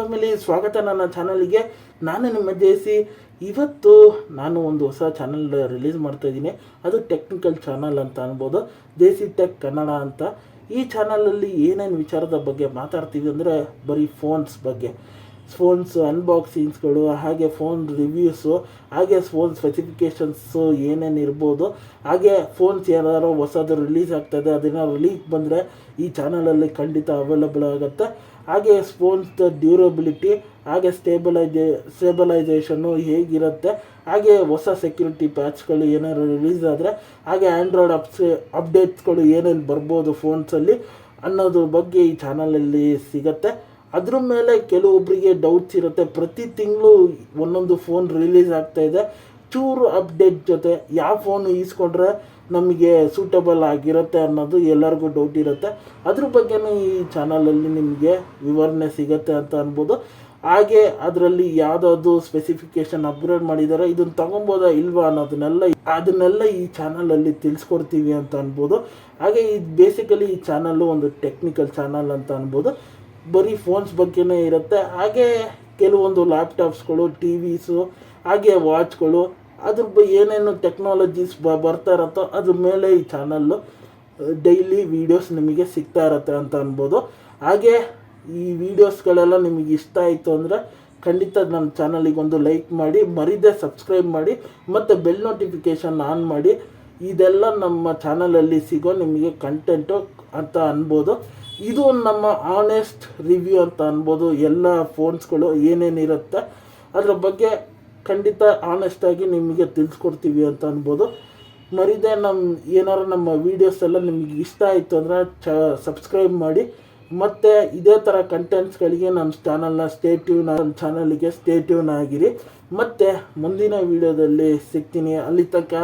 Family, ಸ್ವಾಗತ ನನ್ನ ಚಾನಲ್ಗೆ. ನಾನು ನಿಮ್ಮ ಜೇಸಿ. ಇವತ್ತು ನಾನು ಒಂದು ಹೊಸ ಚಾನಲ್ ರಿಲೀಸ್ ಮಾಡ್ತಾ ಇದ್ದೀನಿ. ಅದು ಟೆಕ್ನಿಕಲ್ ಚಾನಲ್ ಅಂತ ಅನ್ಬೋದು, ಜೇಸಿ ಟೆಕ್ ಕನ್ನಡ ಅಂತ. ಈ ಚಾನಲಲ್ಲಿ ಏನೇನು ವಿಚಾರದ ಬಗ್ಗೆ ಮಾತಾಡ್ತೀವಿ ಅಂದರೆ ಬರೀ ಫೋನ್ಸ್ ಬಗ್ಗೆ, ಫೋನ್ಸ್ ಅನ್ಬಾಕ್ಸಿಂಗ್ಸ್ಗಳು, ಹಾಗೆ ಫೋನ್ ರಿವ್ಯೂಸು, ಹಾಗೆ ಫೋನ್ ಸ್ಪೆಸಿಫಿಕೇಷನ್ಸು ಏನೇನು ಇರ್ಬೋದು, ಹಾಗೆ ಫೋನ್ಸ್ ಏನಾದ್ರು ಹೊಸದು ರಿಲೀಸ್ ಆಗ್ತದೆ, ಅದನ್ನು ರಿಲೀಸ್ ಬಂದರೆ ಈ ಚಾನಲಲ್ಲಿ ಖಂಡಿತ ಅವೈಲಬಲ್ ಆಗುತ್ತೆ. ಹಾಗೆ ಫೋನ್ಸ್ ಡ್ಯೂರಬಿಲಿಟಿ, ಹಾಗೆ ಸ್ಟೇಬಲೈಸೇಷನ್ನು ಹೇಗಿರುತ್ತೆ, ಹಾಗೆ ಹೊಸ ಸೆಕ್ಯೂರಿಟಿ ಪ್ಯಾಚ್ಗಳು ಏನಾದ್ರು ರಿಲೀಸ್ ಆದರೆ, ಹಾಗೆ ಆ್ಯಂಡ್ರಾಯ್ಡ್ ಅಪ್ಡೇಟ್ಸ್ಗಳು ಏನೇನು ಬರ್ಬೋದು ಫೋನ್ಸಲ್ಲಿ ಅನ್ನೋದ್ರ ಬಗ್ಗೆ ಈ ಚಾನಲಲ್ಲಿ ಸಿಗುತ್ತೆ. ಅದ್ರ ಮೇಲೆ ಕೆಲವೊಬ್ಬರಿಗೆ ಡೌಟ್ಸ್ ಇರುತ್ತೆ. ಪ್ರತಿ ತಿಂಗಳು ಒಂದೊಂದು ಫೋನ್ ರಿಲೀಸ್ ಆಗ್ತಾಯಿದೆ. ಚೂರು ಅಪ್ಡೇಟ್ ಜೊತೆ ಯಾವ ಫೋನು ಈಸ್ಕೊಂಡ್ರೆ ನಮಗೆ ಸೂಟಬಲ್ ಆಗಿರುತ್ತೆ ಅನ್ನೋದು ಎಲ್ಲರಿಗೂ ಡೌಟ್ ಇರುತ್ತೆ. ಅದ್ರ ಬಗ್ಗೆನೂ ಈ ಚಾನಲಲ್ಲಿ ನಿಮಗೆ ವಿವರಣೆ ಸಿಗುತ್ತೆ ಅಂತ ಅನ್ಬೋದು. ಹಾಗೆ ಅದರಲ್ಲಿ ಯಾವುದಾದ್ರು ಸ್ಪೆಸಿಫಿಕೇಷನ್ ಅಪ್ಗ್ರೇಡ್ ಮಾಡಿದ್ದಾರೆ, ಇದನ್ನು ತೊಗೊಬೋದಾ ಇಲ್ವಾ ಅದನ್ನೆಲ್ಲ ಈ ಚಾನಲಲ್ಲಿ ತಿಳಿಸ್ಕೊಡ್ತೀವಿ ಅಂತ ಅನ್ಬೋದು. ಹಾಗೆ ಇದು ಬೇಸಿಕಲಿ ಈ ಚಾನಲ್ಲು ಒಂದು ಟೆಕ್ನಿಕಲ್ ಚಾನಲ್ ಅಂತ ಅನ್ಬೋದು. ಬರೀ ಫೋನ್ಸ್ ಬಗ್ಗೆನೇ ಇರುತ್ತೆ. ಹಾಗೆ ಕೆಲವೊಂದು ಲ್ಯಾಪ್ಟಾಪ್ಸ್ಗಳು, ಟಿ ವಿಸು, ಹಾಗೆ ವಾಚ್ಗಳು, ಅದ್ರ ಏನೇನು ಟೆಕ್ನಾಲಜೀಸ್ ಬರ್ತಾ ಇರುತ್ತೋ ಅದ್ರ ಮೇಲೆ ಈ ಚಾನಲ್ಲು ಡೈಲಿ ವೀಡಿಯೋಸ್ ನಿಮಗೆ ಸಿಗ್ತಾ ಇರುತ್ತೆ ಅಂತ ಅನ್ಬೋದು. ಹಾಗೆ ಈ ವಿಡಿಯೋಸ್ಗಳೆಲ್ಲ ನಿಮಗೆ ಇಷ್ಟ ಆಯಿತು ಅಂದರೆ ಖಂಡಿತ ನನ್ನ ಚಾನಲಿಗೆ ಒಂದು ಲೈಕ್ ಮಾಡಿ, ಮರಿದೇ ಸಬ್ಸ್ಕ್ರೈಬ್ ಮಾಡಿ, ಮತ್ತು ಬೆಲ್ ನೋಟಿಫಿಕೇಷನ್ ಆನ್ ಮಾಡಿ. ಇದೆಲ್ಲ ನಮ್ಮ ಚಾನಲಲ್ಲಿ ಸಿಗೋ ನಿಮಗೆ ಕಂಟೆಂಟು ಅಂತ ಅನ್ಬೋದು. ಇದು ನಮ್ಮ ಆನೆಸ್ಟ್ ರಿವ್ಯೂ ಅಂತ ಅನ್ಬೋದು. ಎಲ್ಲ ಫೋನ್ಸ್ಗಳು ಏನೇನಿರುತ್ತೆ ಅದರ ಬಗ್ಗೆ ಖಂಡಿತ ಆನೆಸ್ಟಾಗಿ ನಿಮಗೆ ತಿಳಿಸ್ಕೊಡ್ತೀವಿ ಅಂತ ಅನ್ಬೋದು. ಮರಿದೇ ಏನಾರು ನಮ್ಮ ವೀಡಿಯೋಸ್ ಎಲ್ಲ ನಿಮಗೆ ಇಷ್ಟ ಆಯಿತು ಅಂದರೆ ಸಬ್ಸ್ಕ್ರೈಬ್ ಮಾಡಿ. ಮತ್ತು ಇದೇ ಥರ ಕಂಟೆಂಟ್ಸ್ಗಳಿಗೆ ನನ್ನ ಚಾನಲ್ಗೆ ಸ್ಟೇ ಟ್ಯೂನ್ ಆಗಿರಿ. ಮತ್ತು ಮುಂದಿನ ವೀಡಿಯೋದಲ್ಲಿ ಸಿಗ್ತೀನಿ. ಅಲ್ಲಿ ತನಕ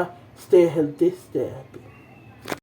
ಸ್ಟೇ ಹೆಲ್ತಿ, ಸ್ಟೇ ಹ್ಯಾಪಿ.